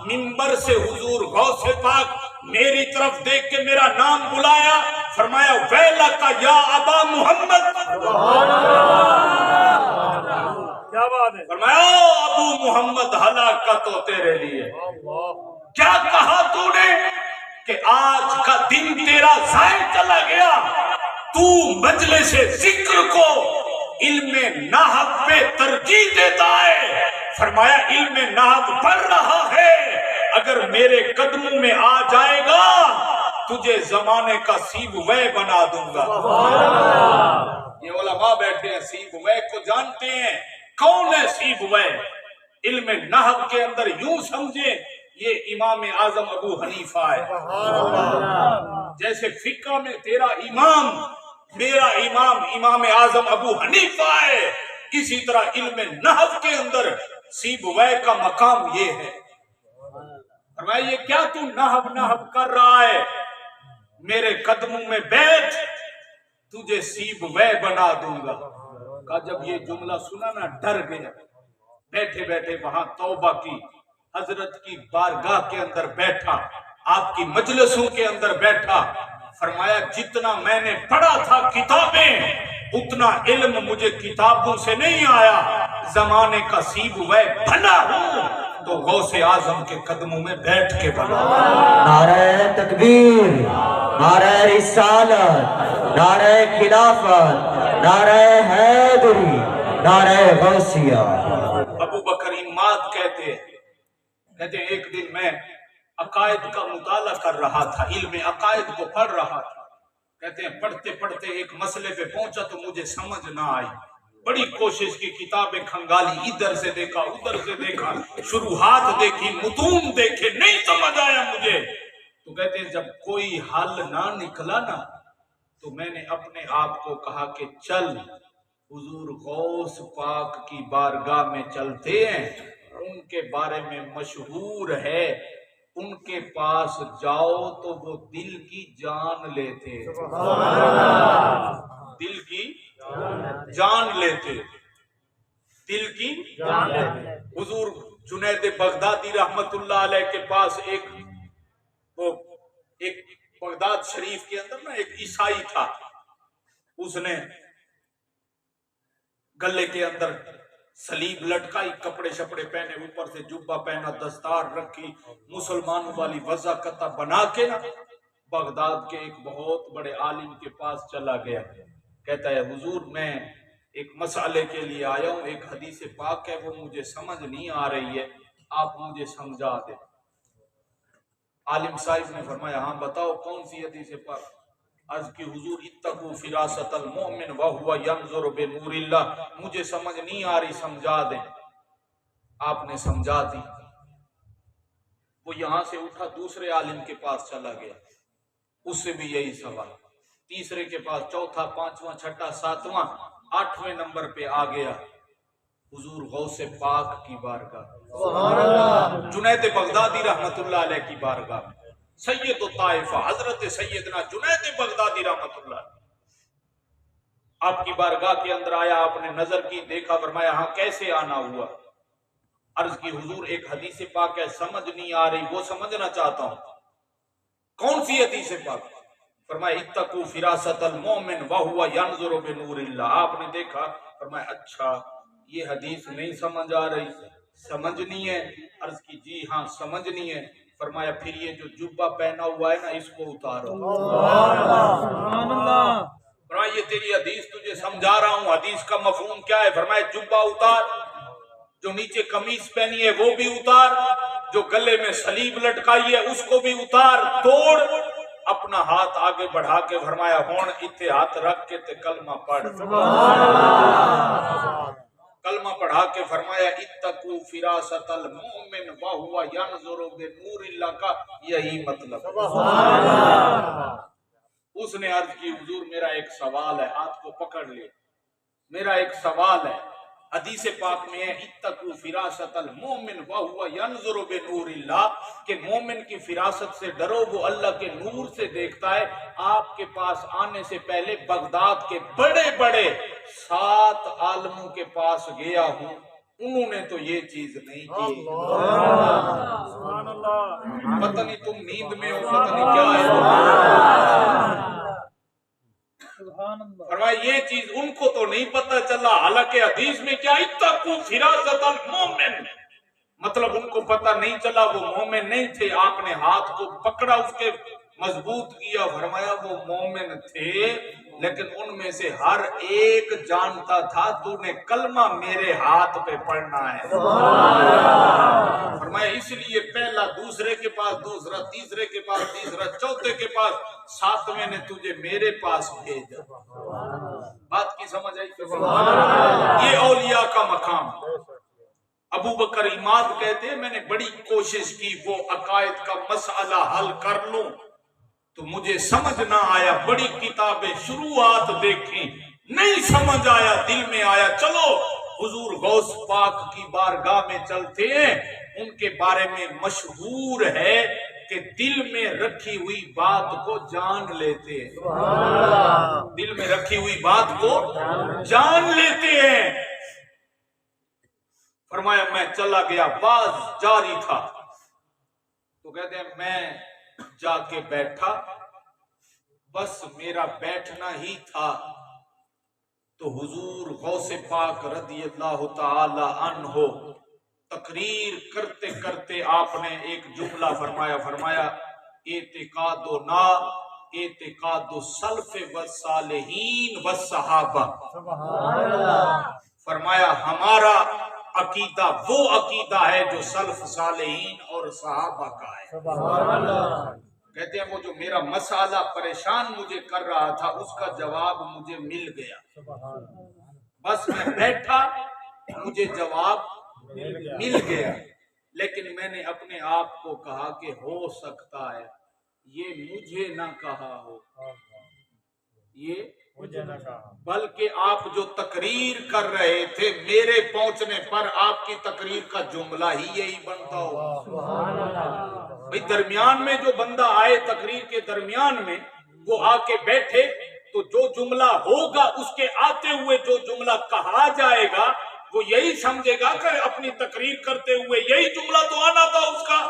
منبر سے حضور غوث پاک میری طرف دیکھ کے میرا نام بلایا، فرمایا ویلک یا ابا محمد، کیا بات ہے، فرمایا ابو محمد ہلاکت ہو تیرے لیے۔ کیا کہا تو نے کہ آج کا دن تیرا ضائع چلا گیا، تو مجلس ذکر کو علم نحو پہ ترجیح دیتا ہے۔ فرمایا علم نحو پڑھ رہا ہے، اگر میرے قدموں میں آ جائے گا تجھے زمانے کا سیب وے بنا دوں گا۔ یہ علماء بیٹھے ہیں سیب وے کو جانتے ہیں، کون ہے سیب وے؟ علم نحو کے اندر یوں سمجھے یہ امام اعظم ابو حنیفہ ہے، جیسے فقہ میں تیرا امام میرا امام امام اعظم ابو حنیفہ ہے، اسی طرح علم نحو کے اندر سیب وے کا مقام یہ ہے۔ فرمایا یہ کیا تو نحو کر رہا ہے، میرے قدموں میں بیٹھ تجھے سیب وے بنا دوں گا۔ کہا جب یہ جملہ سنا نا ڈر گیا، بیٹھے بیٹھے وہاں توبہ کی، حضرت کی بارگاہ کے اندر بیٹھا، آپ کی مجلسوں کے اندر بیٹھا، فرمایا جتنا میں نے پڑھا تھا کتابیں اتنا علم مجھے کتابوں سے نہیں آیا، زمانے کا سیب وے بنا ہوں تو غوث اعظم کے قدموں میں بیٹھ کے بنا۔ نعرہ تکبیر، نعرہ رسالت، نعرہ خلافت، نعرہ حیدری، نعرہ غوثیہ۔ ابو بکر اماد کہتے ہیں ایک دن میں عقائد کا مطالعہ کر رہا تھا، علم عقائد کو پڑھ رہا تھا، کہتے ہیں پڑھتے پڑھتے ایک مسئلے پہ پہنچا تو مجھے سمجھ نہ آئی، بڑی کوشش کی، کتابیں کھنگالی، ادھر سے دیکھا ادھر سے دیکھا، شروحات دیکھی، متون دیکھے، نہیں سمجھ آیا مجھے۔ تو کہتے ہیں جب کوئی حل نہ نکلا نا تو میں نے اپنے آپ کو کہا کہ چل حضور غوث پاک کی بارگاہ میں چلتے ہیں، ان کے بارے میں مشہور ہے ان کے پاس جاؤ تو وہ دل کی جان لیتے، دل کی جان لیتے، دل کی جان لیتے۔ حضور جنید بغدادی رحمت اللہ علیہ کے پاس ایک وہ ایک بغداد شریف کے اندر نا ایک عیسائی تھا، اس نے گلے کے اندر سلیب لٹکائی، کپڑے شپڑے پہنے، اوپر سے جبہ پہنا، دستار رکھی، مسلمانوں والی وضاقتہ بنا کے نا بغداد کے ایک بہت بڑے عالم کے پاس چلا گیا۔ کہتا ہے حضور میں ایک مسئلے کے لیے آیا ہوں، ایک حدیث پاک ہے وہ مجھے سمجھ نہیں آ رہی ہے، آپ مجھے سمجھا دیں۔ عالم صاحب نے فرمایا ہاں بتاؤ کون سی حدیث پاک؟ عرض کی حضور اتقوا فراست المؤمن وهو ينظر بنور اللہ، مجھے سمجھ نہیں آ رہی سمجھا دیں۔ آپ نے سمجھا دی۔ وہ یہاں سے اٹھا دوسرے عالم کے پاس چلا گیا، اس سے بھی یہی سوال، تیسرے کے پاس، چوتھا، پانچواں، چھٹا، ساتواں، آٹھویں نمبر پہ آ گیا حضور غوث پاک کی بارگاہ، سبحان اللہ، جنید بغدادی رحمت اللہ علیہ کی بارگاہ، سید الطائفہ حضرت سیدنا جنید بغدادی رحمت اللہ علیہ آپ کی بارگاہ کے اندر آیا، آپ نے نظر کی، دیکھا، فرمایا ہاں کیسے آنا ہوا؟ عرض کی حضور ایک حدیث پاک ہے سمجھ نہیں آ رہی، وہ سمجھنا چاہتا ہوں۔ کون سی حدیث پاک؟ فرمایا اتقوا فراست المؤمن وهو ينظر بنور اللہ۔ آپ نے دیکھا، فرمایا اچھا یہ حدیث نہیں سمجھ آ رہی، سمجھنی ہے؟ عرض کی جی ہاں سمجھنی ہے۔ فرمایا پھر یہ جو جبہ پہنا ہوا ہے نا اس کو اتارو۔ سبحان اللہ، فرمایا یہ تیری حدیث تجھے سمجھا رہا ہوں، حدیث کا مفہوم کیا ہے؟ فرمایا جبہ اتار، جو نیچے قمیص پہنی ہے وہ بھی اتار، جو گلے میں سلیب لٹکائی ہے اس کو بھی اتار، توڑ، اپنا ہاتھ آگے بڑھا کے فرمایا ہون اتھے ہاتھ رکھ کے تے کلمہ پڑھ۔ کلمہ پڑھا کے فرمایا اتقوا فراست المؤمن وهو ينظر بنور اللہ کا یہی مطلب ہے۔ اس نے عرض کی حضور میرا ایک سوال ہے، ہاتھ کو پکڑ لے، میرا ایک سوال ہے، حدیث پاک میں ہے اتقوا فراست المؤمن وهو ينظر بنور اللہ، کہ مومن کی فراست سے ڈرو، وہ اللہ کے نور سے دیکھتا ہے۔ آپ کے پاس آنے سے پہلے بغداد کے بڑے بڑے 7 عالموں کے پاس گیا ہوں، انہوں نے تو یہ چیز نہیں کی۔ سبحان اللہ، پتہ نہیں تم نیند میں ہو، پتہ نہیں کیا ہے۔ سبحان اللہ، فرمایا یہ چیز ان کو تو نہیں پتہ چلا، حالانکہ حدیث میں کیا اتقوا فراست المؤمن، مطلب ان کو پتہ نہیں چلا وہ مومن نہیں تھے۔ آپ نے ہاتھ کو پکڑا، اس کے مضبوط کیا، فرمایا وہ مومن تھے لیکن ان میں سے ہر ایک جانتا تھا تو نے کلمہ میرے ہاتھ پہ پڑھنا ہے۔ فرمایا اس لیے پہلا دوسرے کے پاس، دوسرا تیسرے کے پاس، تیسرا چوتھے کے پاس، 7ویں نے تجھے میرے پاس بھیجا۔ بات کی سمجھ آئی؟ یہ اولیاء کا مقام۔ ابو بکر عماد کہتے ہیں میں نے بڑی کوشش کی وہ عقائد کا مسئلہ حل کر لوں تو مجھے سمجھ نہ آیا، بڑی کتابیں شروعات دیکھیں، نہیں سمجھ آیا، دل میں آیا چلو حضور غوث پاک کی بارگاہ میں چلتے ہیں۔ ان کے بارے میں مشہور ہے کہ دل میں رکھی ہوئی بات کو جان لیتے ہیں، دل میں رکھی ہوئی بات کو جان لیتے ہیں۔ فرمایا میں چلا گیا، باز جاری تھا، تو کہتے ہیں میں جا کے بیٹھا، بس میرا بیٹھنا ہی تھا تو حضور غوث پاک رضی اللہ تعالی عنہ تقریر کرتے کرتے آپ نے ایک جملہ فرمایا، فرمایا اعتقادنا اعتقاد السلف والصالحین والصحابہ۔ فرمایا ہمارا عقیدہ وہ عقیدہ ہے جو سلف صالحین اور صحابہ کا ہے۔ کہتے ہیں وہ جو میرا مسئلہ پریشان مجھے کر رہا تھا اس کا جواب مجھے مل گیا، بس میں بیٹھا مجھے جواب مل گیا، لیکن میں نے اپنے آپ کو کہا کہ ہو سکتا ہے یہ مجھے نہ کہا ہو، یہ مجھے نہ کہا، بلکہ آپ جو تقریر کر رہے تھے میرے پہنچنے پر آپ کی تقریر کا جملہ ہی یہی بنتا ہو۔ بھئی درمیان میں جو بندہ آئے تقریر کے درمیان میں وہ آ کے بیٹھے تو جو جملہ ہوگا اس کے آتے ہوئے جو جملہ کہا جائے گا وہ یہی سمجھے گا کہ اپنی تقریر کرتے ہوئے یہی جملہ تو آنا تھا اس کا،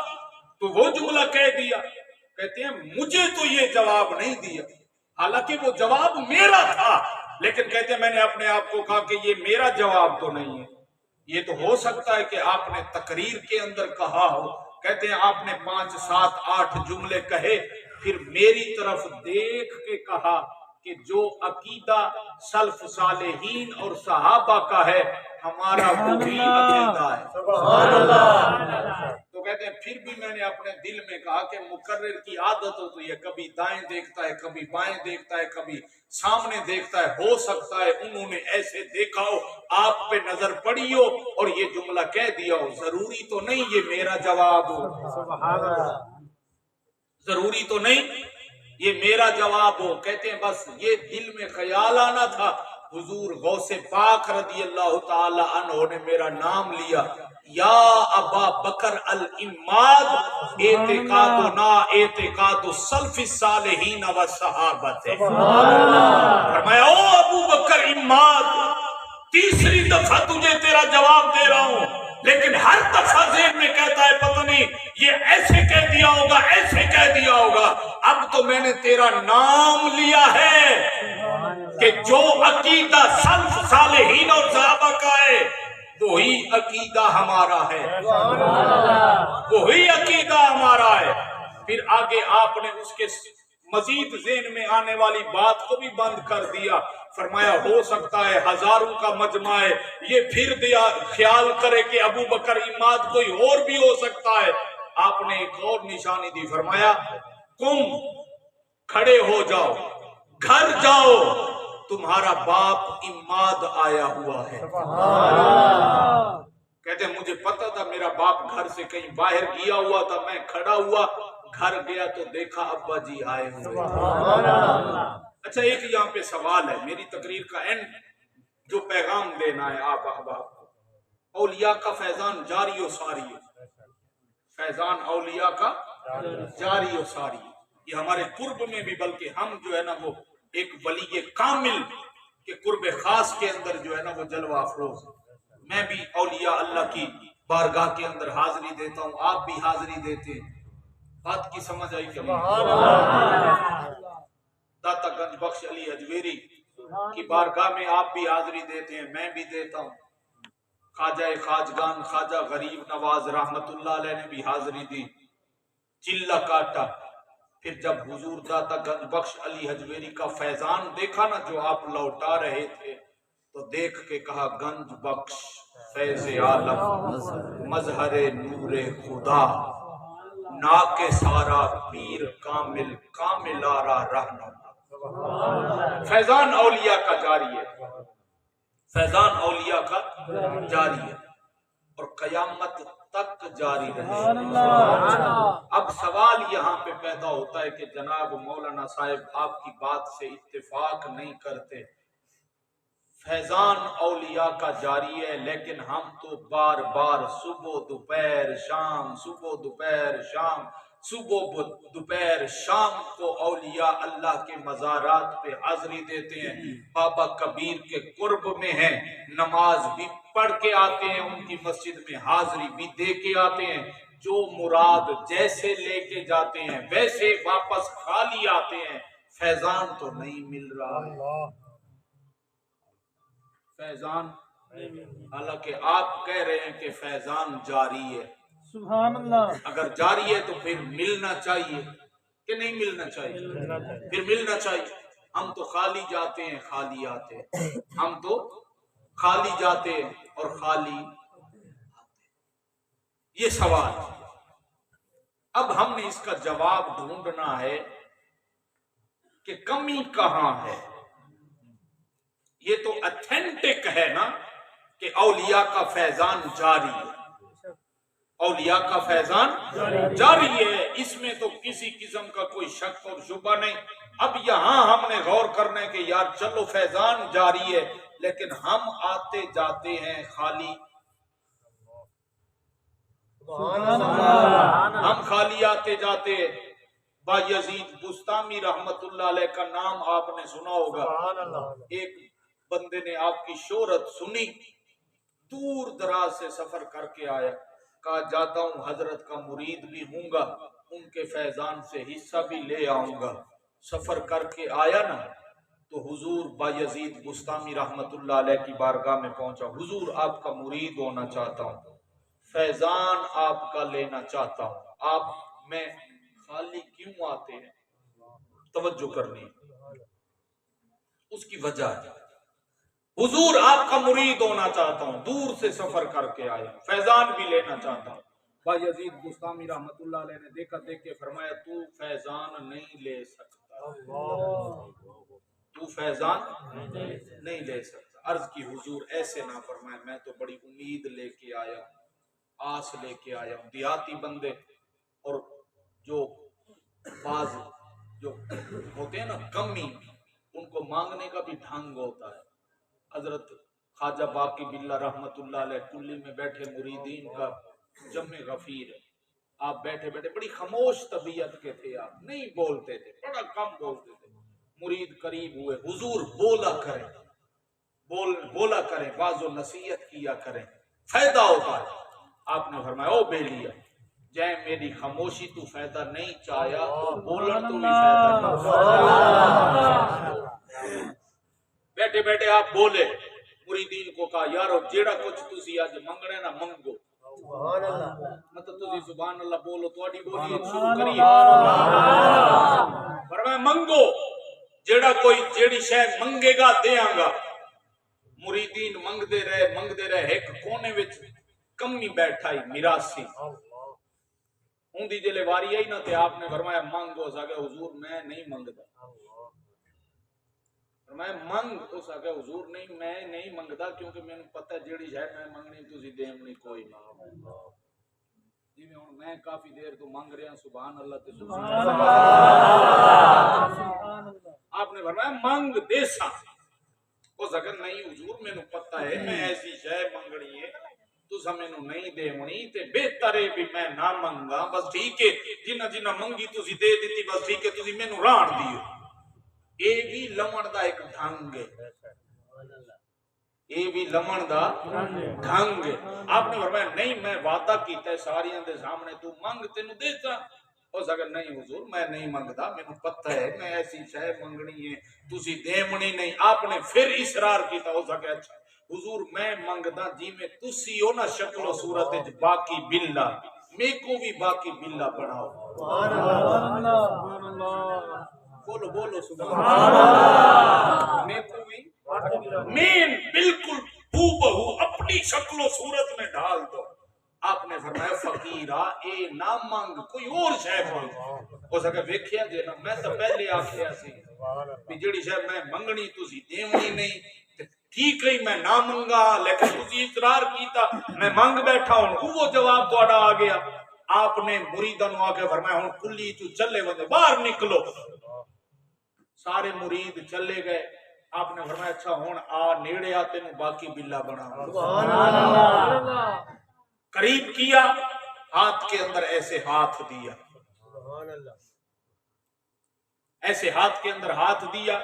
تو وہ جملہ کہہ دیا۔ کہتے ہیں مجھے تو یہ جواب نہیں دیا، حالانکہ وہ جواب میرا تھا، لیکن کہتے ہیں میں نے اپنے آپ کو کہا کہ یہ میرا جواب تو نہیں ہے، یہ تو ہو سکتا ہے کہ آپ نے تقریر کے اندر کہا ہو۔ کہتے ہیں آپ نے 5 7 8 جملے کہے، پھر میری طرف دیکھ کے کہا کہ جو عقیدہ سلف صالحین اور صحابہ کا ہے ہمارا وہی عقیدہ ہے۔ سبحان اللہ۔ تو کہتے ہیں پھر بھی میں نے اپنے دل میں کہا کہ مقرر کی عادت ہوتی ہے، کبھی دائیں دیکھتا ہے، کبھی بائیں دیکھتا ہے، کبھی سامنے دیکھتا ہے، ہو سکتا ہے انہوں نے ایسے دیکھا ہو، آپ پہ نظر پڑی ہو اور یہ جملہ کہہ دیا ہو، ضروری تو نہیں یہ میرا جواب ہو، سبحان اللہ۔ ضروری تو نہیں یہ میرا جواب ہو۔ کہتے ہیں بس یہ دل میں خیال آنا تھا، حضور غوث پاک رضی اللہ تعالی عنہ نے میرا نام لیا، یا ابا بکر الاماد اعتقادنا اعتقاد السلف الصالحین و صحابت۔ فرمایا او ابو بکر اماد، تیسری دفعہ تجھے تیرا جواب دے رہا ہوں، لیکن ہر دفعہ ذہن میں کہتا ہے پتہ نہیں یہ ایسے کہہ دیا ہوگا، ایسے کہہ دیا ہوگا۔ اب تو میں نے تیرا نام لیا ہے کہ جو عقیدہ سلف صالحین اور صحابہ کا ہے وہی عقیدہ ہمارا ہے، وہی عقیدہ ہمارا ہے۔ پھر آگے آپ نے اس کے مزید ذہن میں آنے والی بات کو بھی بند کر دیا، فرمایا ہو سکتا ہے ہزاروں کا مجمع ہے، یہ پھر دیا خیال کرے کہ ابو بکر اماد کوئی اور بھی ہو سکتا ہے۔ آپ نے ایک اور نشانی دی، فرمایا تم کھڑے ہو جاؤ، گھر جاؤ، تمہارا باپ اماد آیا ہوا ہے۔ کہتے ہیں مجھے پتا تھا میرا باپ گھر سے کہیں باہر گیا ہوا تھا، میں کھڑا ہوا، گھر گیا تو دیکھا ابا جی آئے ہوئے۔ اچھا ایک یہاں پہ سوال ہے، میری تقریر کا اینڈ جو پیغام دینا ہے آپ احباب کو، اولیاء کا فیضان جاری و ساری ہے، فیضان اولیاء کا جاری و ساری ہے۔ یہ ہمارے قرب میں بھی، بلکہ ہم جو ہے نا وہ ایک ولی کامل کے قرب خاص کے اندر جو ہے نا وہ جلوہ افروز۔ میں بھی اولیاء اللہ کی بارگاہ کے اندر حاضری دیتا ہوں، آپ بھی حاضری دیتے ہیں۔ بات کی سمجھ آئی کہ داتا گنج بخش علی حجویری کی بارگاہ میں آپ بھی حاضری دیتے ہیں، میں بھی دیتا ہوں۔ خواجہ خواجگان خواجہ غریب نواز رحمت اللہ علیہ نے بھی حاضری دی، چلہ کاٹا۔ پھر جب حضور داتا گنج بخش علی حجویری کا فیضان دیکھا نا جو آپ لوٹا رہے تھے، تو دیکھ کے کہا گنج بخش فیض عالم مظہر نور خدا، ناک سارا پیر کامل کامل آرا رہنما۔ فیضان اولیاء کا جاری ہے، فیضان اولیاء کا جاری ہے اور قیامت تک جاری رہے۔ اب سوال یہاں پہ پیدا ہوتا ہے کہ جناب مولانا صاحب آپ کی بات سے اتفاق نہیں کرتے، فیضان اولیاء کا جاری ہے، لیکن ہم تو بار بار صبح دوپہر شام، صبح دوپہر شام، صبح دوپہر شام کو اولیاء اللہ کے مزارات پہ حاضری دیتے ہیں، بابا کبیر کے قرب میں ہیں، نماز بھی پڑھ کے آتے ہیں، ان کی مسجد میں حاضری بھی دے کے آتے ہیں، جو مراد جیسے لے کے جاتے ہیں ویسے واپس خالی آتے ہیں۔ فیضان تو نہیں مل رہا ہے، فیضان، حالانکہ آپ کہہ رہے ہیں کہ فیضان جاری ہے۔ سبحان اللہ۔ اگر جاری ہے تو پھر ملنا چاہیے کہ نہیں ملنا چاہیے؟ پھر ملنا چاہیے۔ ہم تو خالی جاتے ہیں خالی آتے ہیں، ہم تو خالی جاتے ہیں اور خالی آتے ہیں۔ یہ سوال، اب ہم نے اس کا جواب ڈھونڈنا ہے کہ کمی کہاں ہے۔ یہ تو اتھینٹک ہے نا کہ اولیاء کا فیضان جاری ہے، اولیاء کا فیضان جاری ہے، اس میں تو کسی قسم کا کوئی شک اور شبہ نہیں۔ اب یہاں ہم نے غور کرنا ہے کہ یار چلو فیضان جاری ہے، لیکن ہم آتے جاتے ہیں خالی، ہم خالی آتے جاتے ہیں۔ بایزید بستامی رحمت اللہ علیہ کا نام آپ نے سنا ہوگا، ایک بندے نے آپ کی شہرت سنی، دور دراز سے سفر کر کے آیا، کہا جاتا ہوں حضرت کا مرید بھی ہوں گا، ان کے فیضان سے حصہ بھی لے آؤں گا۔ سفر کر کے آیا نا تو حضور بایزید بستامی رحمت اللہ علیہ کی بارگاہ میں پہنچا، حضور آپ کا مرید ہونا چاہتا ہوں، فیضان آپ کا لینا چاہتا ہوں، آپ میں خالی کیوں آتے ہیں؟ توجہ کرنی، اس کی وجہ ہے حضور آپ کا مرید ہونا چاہتا ہوں، دور سے سفر کر کے آیا، فیضان بھی لینا چاہتا ہوں۔ بایزید بستامی رحمت اللہ علیہ نے دیکھا دیکھ کے فرمایا تو فیضان نہیں لے سکتا، تو فیضان نہیں لے سکتا۔ عرض کی حضور ایسے نہ فرمائے، میں تو بڑی امید لے کے آیا ہوں، آس لے کے آیا ہوں۔ دیہاتی بندے اور جو بعض جو ہوتے ہیں نا کمی، ان کو مانگنے کا بھی ڈھنگ ہوتا ہے۔ حضرت خواجہ باقی باللہ رحمت اللہ علیہ کلی میں بیٹھے مریدین کا جمع غفیر ہے، آپ بیٹھے بیٹھے بڑی خاموش طبیعت کے تھے، آپ نہیں بولتے تھے، بڑا کم بولتے تھے۔ مرید قریب ہوئے، حضور بولا کریں، بولا کریں، واعظ و نصیحت کیا کریں، فائدہ ہوتا ہے۔ آپ نے فرمایا او بیلیا جے میری خاموشی تو فائدہ نہیں چاہیا تو بولن تو بھی فائدہ نہیں۔ بیٹھے بیٹھے آپ بولے، مریدین کو کہا یارو جیڑا کچھ تسی آج منگنے نہ منگو، مطلب تسی سبحان اللہ بولو، تواڈی بولی شروع کریے، فرمایا منگو، جیڑا کوئی جیڑی شے منگے گا دیاں گا۔ مریدین منگدے رہے، ایک کونے وچ کمی بیٹھا ہی میراسی ہوندی جلے واری آئی نہ تے آپ نے فرمایا منگو، سا کہ حضور میں نہیں منگدا، فرمایا منگ، تو سا کہ حضور نہیں میں نہیں منگدا، کیونکہ میں نے پتہ ہے جیڑی شے میں منگنی تسی دیمنی کوئی نہیں۔ جی میں کافی دیر تو منگ رہا سبحان اللہ تے سبحان اللہ، آپ نے فرمایا منگ دیسا، وہ سا کہ نہیں حضور میں نے پتہ ہے میں ایسی شے منگنی ہے تسا مینوں نہیں دیونی، تے بہتر ہے بھی میں نہ منگا، بس ٹھیک ہے جنہ جنہ منگی تسی دے دیتی، بس ٹھیک ہے تسی مینوں ران دیو۔ اے بھی لمن دا ایک ڈھنگ ہے، اے بھی لمن دا ڈھنگ ہے۔ آپ نے فرمایا نہیں میں وعدہ کیتا ہے ساریاں دے سامنے، تو منگ تینوں دیتا، ہو سکتا نہیں حضور میں نہیں منگدا، مینوں پتہ ہے میں ایسی شے منگنی ہے تسی دیونی نہیں۔ آپ نے پھر اصرار کیتا، ہو سکتا اچھا حضور میں منگدا جی میں تسی ہو نا شکل و صورت وچ باقی باللہ، میں کو بھی باقی باللہ بناؤ۔ سبحان اللہ، بولو بولو سبحان اللہ، میں کو بھی مین بالکل ہو بہو اپنی شکل و صورت میں ڈال دو۔ آپ نے فرمایا فقیرہ اے نہ منگ، کوئی اور شے منگ۔ ہو سکے ویکھیا جے نا میں تو پہلے آکھیا سی بھی جڑی شے میں منگنی تسی دیونی نہیں، ٹھیک ہے میں نہ منگا، لیکن تسی اصرار کیتا میں منگ بیٹھا ہوں، وہ جواب تہاڈا آ گیا۔ آپ نے مریداں نوں آ کے فرمایا ہن کلی تو چلے وندے باہر نکلو۔ سارے مرید چلے گئے۔ آپ نے فرمایا اچھا ہن آ نیڑے آ تینوں باقی باللہ بنا۔ سبحان اللہ، قریب کیا، ہاتھ کے اندر ایسے ہاتھ دیا، ایسے ہاتھ کے اندر ہاتھ دیا،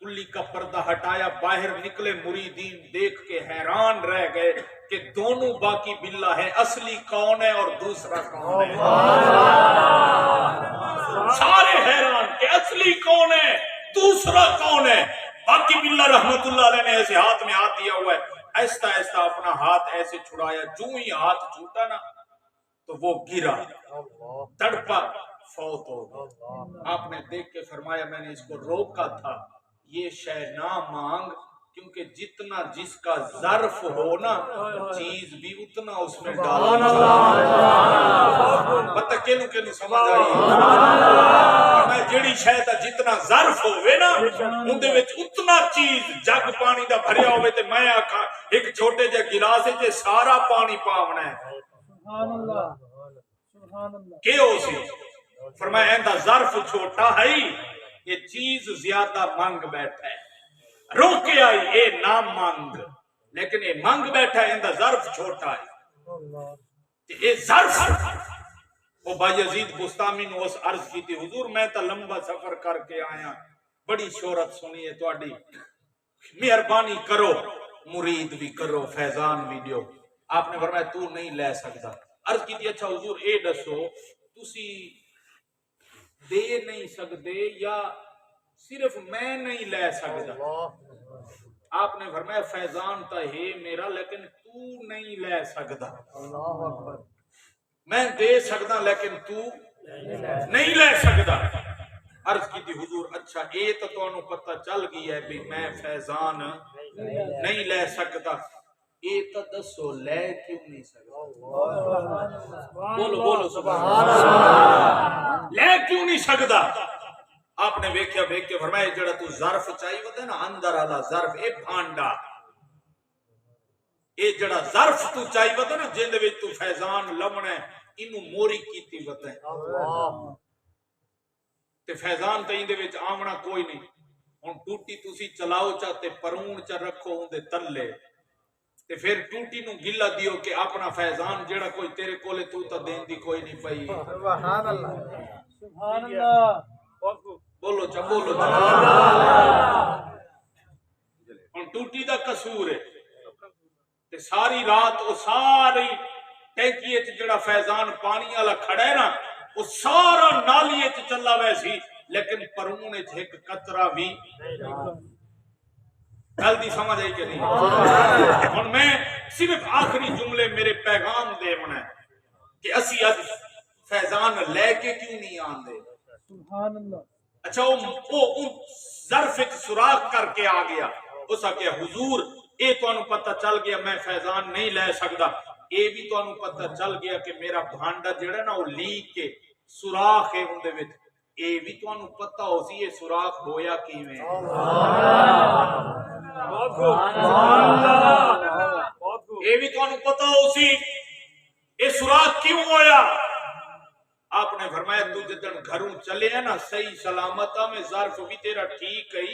کلی کا پردہ ہٹایا، باہر نکلے، مریدین دیکھ کے حیران رہ گئے کہ دونوں باقی باللہ ہے، اصلی کون ہے اور دوسرا کون ہے؟ سارے حیران کہ اصلی کون ہے دوسرا کون ہے؟ باقی باللہ رحمت اللہ علیہ نے ایسے ہاتھ میں ہاتھ دیا ہوا ہے، ایستا ایستا اپنا ہاتھ ایسے چھڑایا، جو ہی ہاتھ چھوٹا نا تو وہ گرا، تڑپا، فوت ہو گیا۔ آپ نے دیکھ کے فرمایا میں نے اس کو روکا تھا، یہ شے نہ مانگ، کیونکہ جتنا جس کا ظرف ہو نا چیز بھی اتنا اس میں ڈالنا پتہ کینوں کینوں سمجھ آئی میں جیڑی شے دا جتنا ظرف ہوئے نا اندے وچ اتنا چیز جگ پانی دا بھریا ہوئے تے میں آکھا ایک چھوٹے جے گلاس تے سارا پانی پاونا ہے، سبحان اللہ، سبحان اللہ، کہ ہو سی؟ فرمایا ایندہ ظرف چھوٹا ہے، یہ چیز زیادہ مانگ بیٹھا ہے، روکے آئی اے نہ مانگ، لیکن اے مانگ بیٹھا ہے، اندہ ظرف چھوٹا ہے، اے ظرف وہ بایزید بستامی نے اس عرض کی تھی حضور میں تا لمبا سفر کر کے آیا، بڑی شہرت سنی ہے تواڈی، مہربانی کرو مرید بھی کرو فیضان بھی دیو۔ آپ نے فرمایا تو نہیں لے سکتا۔ عرض کی تھی اچھا حضور اے دسو تسی دے نہیں سکتے یا صرف میں نہیں لے سکتا. آپ نے فرمایا فیضان تو ہے میرا لیکن تو نہیں لے سکتا. میں دے سکتا لیکن تو نہیں لے سکتا. عرض کی تھی حضور اچھا اے تو تانوں پتہ چل گئی ہے بھی میں فیضان نہیں لے سکتا. اے تو دسو لے کیوں نہیں سکتا؟ بولو بولو سبحان اللہ. لے کیوں نہیں سکتا؟ آپ نے ویکھیا ویکھ کے فرمایا جڑا تو ظرف چاہیے ہوتا ہے نا اندر والا ظرف اے بھانڈا اے جڑا ظرف تو چاہیے ہوتا ہے نا جن دے وچ تو فیضان لمنا ہے اینو موری کیتی ہوتا ہے تے فیضان تے ایندے وچ آمنا کوئی نہیں. ہن ٹوٹی تسی چلاؤ چاہتے پرون چ رکھو اون دے تلے تے پھر ٹوٹی نو گلا دیو کہ اپنا فیضان جڑا کوئی تیرے کولے تو تا دین دی کوئی نہیں پئی. سبحان اللہ سبحان اللہ. بولو چا بولو چا. ہن ٹوٹی دا قصور ہے تے ساری رات او ساری ٹینکی وچ جڑا فیضان پانی والا کھڑا ہے نا وہ سارا نالی وچ چلا ویسی لیکن پرون وچ ایک قطرہ بھی جلدی سمجھ آئی کہ نہیں. ہن میں صرف آخری جملے میرے پیغام دیونا ہے کہ اسی اج فیضان لے کے کیوں نہیں آندے. سبحان اللہ. اچھا وہ ظرف وچ سوراخ کر کے آ گیا. اس آخیا حضور اے تانوں پتہ چل گیا میں فیضان نہیں لے سکتا. اے بھی تانوں پتہ چل گیا کہ میرا بھانڈا جڑا نا وہ لیک کے سوراخ ہے اون دے وچ. اے بھی تانوں پتہ ہو سی یہ سوراخ ہویا کیویں. اے بھی تانوں پتہ ہو سی اے سوراخ کیوں ہویا. آپ نے فرمایا تو جدن گھروں چلے ہیں نا صحیح سلامت میں ظرف بھی تیرا ٹھیک ہے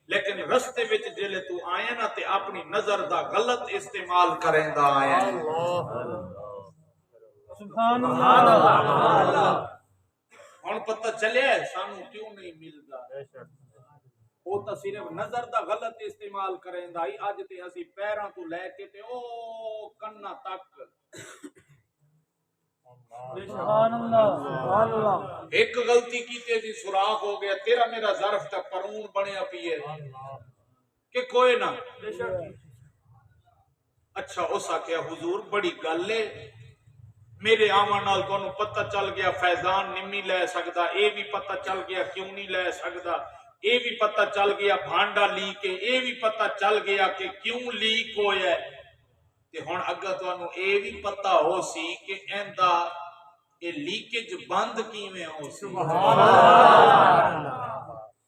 لیکن رستے وچ جلے تو آیا نا تے اپنی نظر دا غلط استعمال کریں دا آیا. سبحان اللہ. ہن پتہ چلے سانو کیوں نہیں ملدا. وہ تو صرف نظر دا غلط استعمال کریں دا. اج تے اسی پیراں تو لے کے تے او کنا تک سبحان اللہ سبحان اللہ. ایک غلطی کیتے جی سوراخ ہو گیا تیرا میرا ظرف تک پرون بنیا پیے کہ کوئی نہ. اچھا اس آخیا حضور بڑی گل ہے میرے آمن نال تانوں پتہ چل گیا فیضان نہیں لے سکدا. اے بھی پتہ چل گیا کیوں نہیں لے سکدا. اے بھی پتہ چل گیا بھانڈا لیک ہے. اے بھی پتہ چل گیا کہ کیوں لیک ہویا ہے. تے ہن اگر تانوں اے بھی پتہ ہو سی کہ ایندا اے لیکیج بند کیویں ہو سی. سبحان اللہ.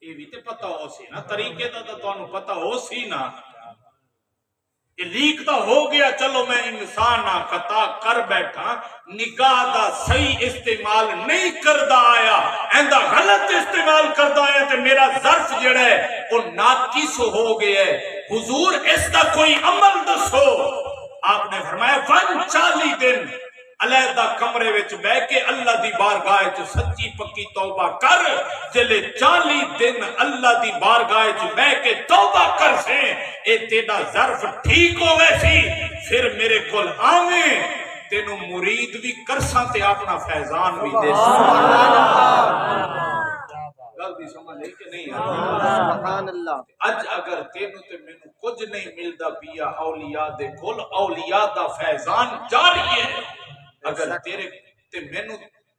اے بھی تے پتہ ہو سی نا طریقے دا تے تانوں پتہ ہو سی نا. یہ لیک تو ہو گیا چلو میں انسان خطا کر بیٹھا نگاہ دا صحیح استعمال نہیں کردا آیا ایندا غلط استعمال کردا آیا تے میرا ظرف جڑا ہے وہ ناقص ہو گیا ہے. حضور اس دا کوئی عمل دسو. آپ نے فرمایا 40 دن علیحدہ کمرے وچ بیٹھ کے اللہ دی بارگاہ وچ سچی پکی توبہ کر. جلے 40 دن اللہ دی بارگاہ وچ بیٹھ کے توبہ کر سے اے تیرا ظرف ٹھیک ہوے سی پھر میرے کول آویں تینوں مرید بھی کرساں تے اپنا فیضان بھی دے سبحان گل دی سمجھ لئی کہ نہیں. سبحان اللہ. اج اگر تینوں تے مینوں کچھ نہیں ملدا پیا اولیاء دے کول اولیاء دا فیضان جاری ہے. اگر تیرے تے مینوں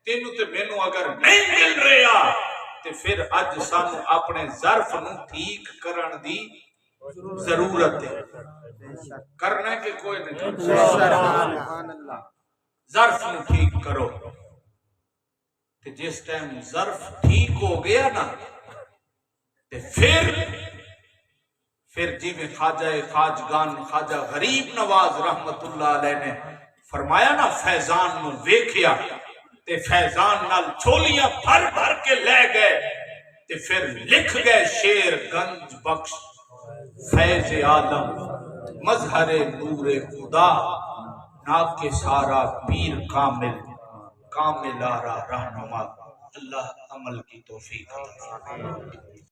تینوں تے مینوں اگر نہیں مل رہا تے پھر اج سانوں اپنے ظرف نو ٹھیک کرن دی ضرورت ہے. کرنا کہ کوئی نہیں. سبحان اللہ. ظرف نو ٹھیک کرو کہ جس ٹائم ظرف ٹھیک ہو گیا نا تے پھر جی میں خواجگان خواجہ غریب نواز رحمت اللہ علیہ نے فرمایا نا فیضان نو ویکھیا تے فیضان نال چھولیاں بھر بھر کے لے گئے تے پھر لکھ گئے شیر گنج بخش فیض عالم مظہر نور خدا ناک سارا پیر کامل آرا رہنما. اللہ عمل کی توفیق عطا فرمائے.